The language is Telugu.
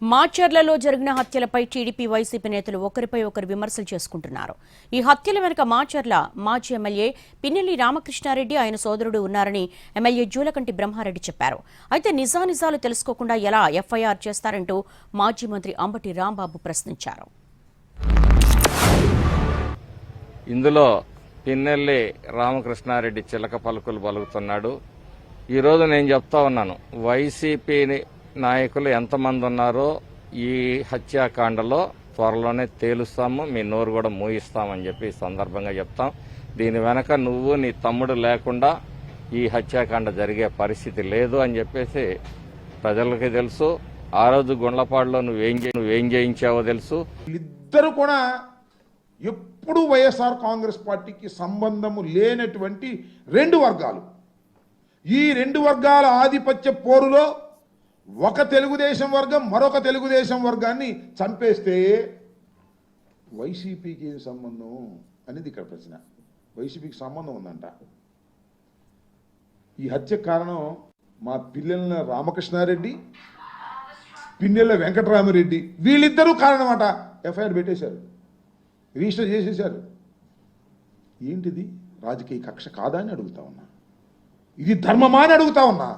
మాచర్లలో జరిగిన హత్యలపై టీడీపీ వైసీపీ నేతలు ఒకరిపై ఒకరు విమర్శలు చేసుకుంటున్నారు. ఈ హత్యల వెనుక మాచర్ల మాజీ ఎమ్మెల్యే పిన్నెల్లి రామకృష్ణారెడ్డి ఆయన సోదరుడు ఉన్నారని ఎమ్మెల్యే జూలకంటి బ్రహ్మారెడ్డి చెప్పారు. అయితే నిజానిజాలు తెలుసుకోకుండా ఎలా ఎఫ్ఐఆర్ చేస్తారంటూ మాజీ మంత్రి అంబటి రాంబాబు ప్రశ్నించారు. ఇందులో పిన్నెల్లి రామకృష్ణారెడ్డి చిలక పలుకులు పలుకుతున్నాడు. ఈరోజు నేను చెప్తా ఉన్నాను, వైసీపీ నాయకులు ఎంతమంది ఉన్నారో ఈ హత్యాకాండలో త్వరలోనే తేలుస్తాము, మీ నోరు కూడా మూయిస్తామని చెప్పి ఈ సందర్భంగా చెప్తాం. దీని వెనక నువ్వు నీ తమ్ముడు లేకుండా ఈ హత్యాకాండ జరిగే పరిస్థితి లేదు అని చెప్పేసి ప్రజలకి తెలుసు. ఆ రోజు గుండ్లపాడులో నువ్వేం చేయించావో తెలుసు. ఇద్దరు కూడా ఎప్పుడు వైఎస్ఆర్ కాంగ్రెస్ పార్టీకి సంబంధము లేనటువంటి రెండు వర్గాలు. ఈ రెండు వర్గాల ఆధిపత్య పోరులో ఒక తెలుగుదేశం వర్గం మరొక తెలుగుదేశం వర్గాన్ని చంపేస్తే వైసీపీకి ఏం సంబంధం అనేది ఇక్కడ ప్రశ్న. వైసీపీకి సంబంధం ఉందంట. ఈ హత్య కారణం మా పిల్లల రామకృష్ణారెడ్డి, పిన్నెల వెంకటరామిరెడ్డి, వీళ్ళిద్దరూ కారణమట. ఎఫ్ఐఆర్ పెట్టేశారు, రిజిస్టర్ చేసేశారు. ఏంటిది? రాజకీయ కక్ష కాదా అని అడుగుతా ఉన్నా. ఇది ధర్మమా అని అడుగుతా ఉన్నా.